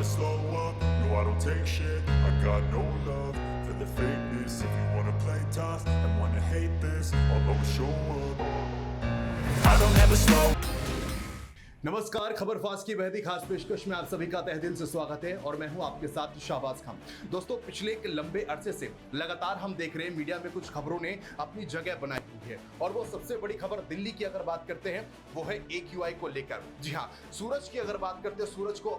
slow up, no I don't take shit. I got no love for the fakeness. If you wanna play tough and wanna hate this, I'll always show up. I don't ever slow. नमस्कार, खबर fast की बेहद ही खास पेशकश में आप सभी का तहे दिल से स्वागत है और मैं हूं आपके साथ शाहबाज खान। दोस्तों, पिछले एक लंबे अरसे से लगातार हम देख रहे हैं मीडिया में कुछ खबरों ने अपनी जगह बनाई हुई है और वो सबसे बड़ी खबर दिल्ली की अगर बात करते हैं वो है AQI को लेकर। जी हाँ, सूरज की अगर बात करते हैं, सूरज को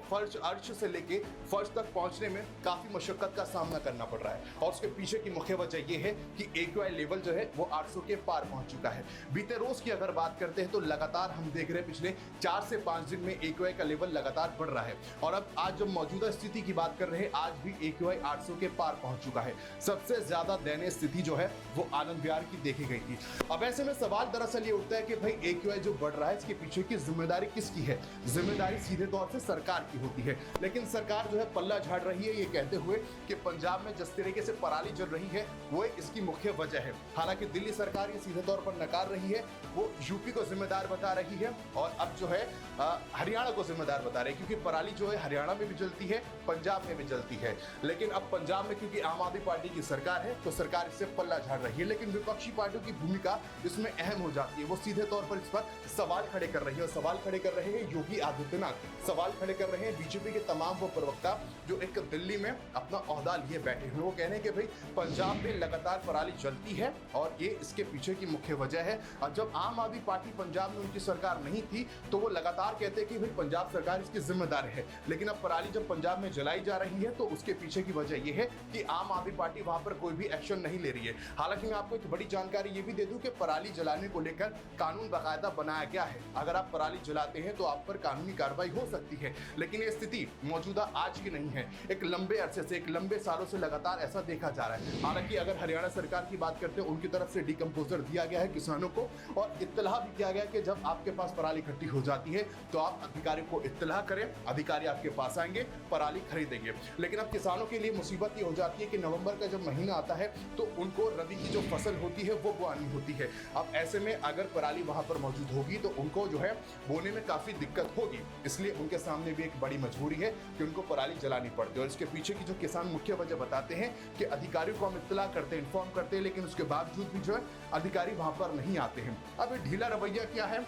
अर्श से लेके फर्श तक पहुंचने में काफी मशक्कत का सामना करना पड़ रहा है और उसके पीछे की मुख्य वजह यह है कि AQI लेवल जो है वो 800 के पार पहुंच चुका है। बीते रोज की अगर बात करते हैं तो लगातार हम देख रहे हैं पिछले 4 से 5 दिन में AQI का लेवल लगातार बढ़ रहा है और अब आज जब मौजूदा स्थिति की बात कर रहे हैं, आज भी AQI 800 के पार पहुंच चुका है। सबसे ज्यादा दयनीय स्थिति जो है वो आनंद विहार की देखी गई थी। अब ऐसे में सवाल दरअसल ये उठता है कि भाई AQI जो बढ़ रहा है इसके पीछे की जिम्मेदारी किसकी है? जिम्मेदारी सीधे तौर से सरकार की होती है, लेकिन सरकार जो है पल्ला झाड़ रही है ये कहते हुए कि पंजाब में जिस तरीके से पराली जल रही है वो इसकी मुख्य वजह है। हालांकि दिल्ली सरकार ये सीधे तौर पर नकार रही है, वो यूपी को जिम्मेदार बता रही है और अब जो है हरियाणा को जिम्मेदार बता रहे हैं, क्योंकि पराली जो है हरियाणा में भी जलती है, पंजाब में भी जलती है। लेकिन अब पंजाब में क्योंकि आम आदमी पार्टी की सरकार है तो सरकार इससे पल्ला झाड़ रही है, लेकिन विपक्षी पार्टियों की भूमिका इसमें अहम हो जाती है। वो सीधे तौर पर इस पर सवाल खड़े कर रही है और सवाल खड़े कर रहे हैं योगी आदित्यनाथ, सवाल खड़े कर रहे हैं बीजेपी के तमाम वो प्रवक्ता जो एक दिल्ली में अपना ओहदा लिए बैठे हुए। वो कह रहे हैं कि भाई पंजाब में लगातार पराली जलती है और ये इसके पीछे की मुख्य वजह है। और जब आम आदमी पार्टी पंजाब में उनकी सरकार नहीं थी तो वो लगातार कहते हैं कि भाई पंजाब सरकार इसकी जिम्मेदार है, लेकिन अब पराली जब पंजाब में जलाई जा रही है तो उसके पीछे की वजह यह है कि आम आदमी पार्टी वहां पर कोई भी एक्शन नहीं ले रही है। हालांकि मैं आपको एक बड़ी जानकारी ये भी दे दूं कि पराली जलाने को लेकर कानून बाकायदा बनाया गया है। अगर आप पराली जलाते हैं तो आप पर कानूनी कार्रवाई हो सकती है, लेकिन ये स्थिति मौजूदा आज की नहीं है, एक लंबे अरसे से, एक लंबे सालों से लगातार ऐसा देखा जा रहा है। हालांकि अगर हरियाणा सरकार की बात करते हैं, उनकी तरफ से डिकम्पोजर दिया गया है किसानों को और इत्तला भी किया गया कि जब आपके पास पराली इकट्ठी हो जाती है तो आप अधिकारी को इत्तला करें, अधिकारी आपके पास आएंगे, पराली खरीदेंगे। लेकिन अब किसानों के लिए मुसीबत ये हो जाती है कि नवंबर का जब महीना आता है तो उनको रबी की जो फसल होती है वो बोनी होती है। अब ऐसे में अगर पराली वहां पर मौजूद होगी तो उनको जो है बोने में काफी दिक्कत होगी, इसलिए उनके सामने भी एक बड़ी मजबूरी है कि उनको पराली जलानी पड़ती है। और इसके पीछे की जो किसान मुख्य वजह बताते हैं कि अधिकारियों को हम इत्तला करते हैं, इन्फॉर्म करते हैं, लेकिन उसके बावजूद भी जो है अधिकारी वहां पर नहीं आते हैं। अब ये ढीला रवैया क्या है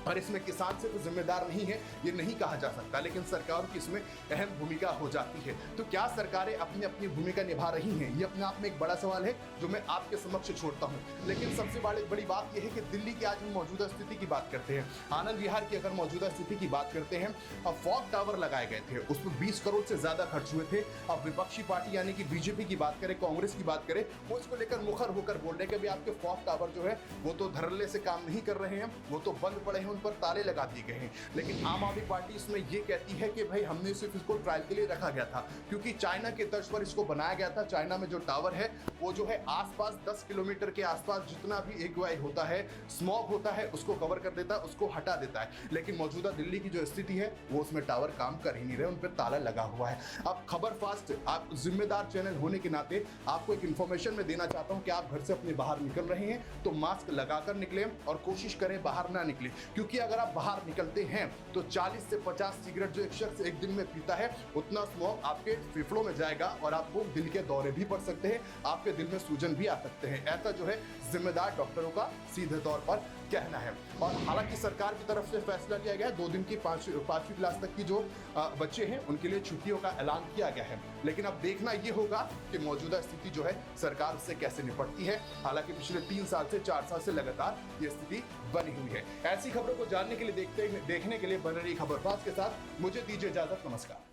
और इसमें किसान सिर्फ जिम्मेदार नहीं है ये नहीं कहा जा सकता, लेकिन सरकार की इसमें अहम भूमिका हो जाती है। तो क्या सरकारें अपनी अपनी भूमिका निभा रही हैं? ये अपने आप में एक बड़ा सवाल है जो मैं आपके समक्ष छोड़ता हूं। लेकिन सबसे बड़ी बात यह है कि दिल्ली की आज हम मौजूदा स्थिति की बात करते हैं, आनंद विहार की अगर मौजूदा स्थिति की बात करते हैं, अब फॉग टावर लगाए गए थे, उसमें 20 करोड़ से ज्यादा खर्च हुए थे। अब विपक्षी पार्टी यानी कि बीजेपी की बात करें, कांग्रेस की बात करें, वो इसको लेकर मुखर होकर बोल रहे हैं कि आपके फॉग टावर जो है वो तो धड़ल्ले से काम नहीं कर रहे हैं, वो तो बंद पड़े हैं, उन पर ताले लगा दिए गए हैं। लेकिन आम आदमी पार्टी इसमें यह कहती है कि भाई हमने सिर्फ इसको ट्रायल के लिए रखा गया था, क्योंकि चाइना के तर्ज पर इसको बनाया गया था। चाइना में जो टावर है वो जो है आसपास 10 किलोमीटर के आसपास जितना भी AQI होता है, स्मॉग होता है, उसको कवर कर देता है, उसको हटा देता है। लेकिन मौजूदा दिल्ली की जो स्थिति है वो उसमें टावर काम कर ही नहीं रहे, उन पर ताला लगा हुआ है। अब खबर फास्ट, आप जिम्मेदार चैनल होने के नाते आपको एक इंफॉर्मेशन में देना चाहता हूं कि आप घर से अपने बाहर निकल रहे हैं तो मास्क लगाकर निकलें और कोशिश करें बाहर ना निकले, क्योंकि अगर आप बाहर निकलते हैं तो 40 से 50 सिगरेट जो एक शख्स एक दिन में पीता है उतना स्मोक आपके फेफड़ों में जाएगा और आपको दिल के दौरे भी पड़ सकते हैं, आपके दिल में सूजन भी आ सकते हैं। ऐसा जो है जिम्मेदार डॉक्टरों का सीधे तौर पर कहना है। और हालांकि सरकार की तरफ से फैसला लिया गया है 2 दिन की 5वीं क्लास तक की जो बच्चे हैं उनके लिए छुट्टियों का ऐलान किया गया है, लेकिन अब देखना यह होगा कि मौजूदा स्थिति जो है सरकार से कैसे निपटती है। हालांकि पिछले 3 साल से 4 साल से लगातार ये स्थिति बनी हुई है। ऐसी खबरों को जानने के लिए देखने के लिए बन रही खबर फास्ट के साथ मुझे दीजिए इजाजत। नमस्कार।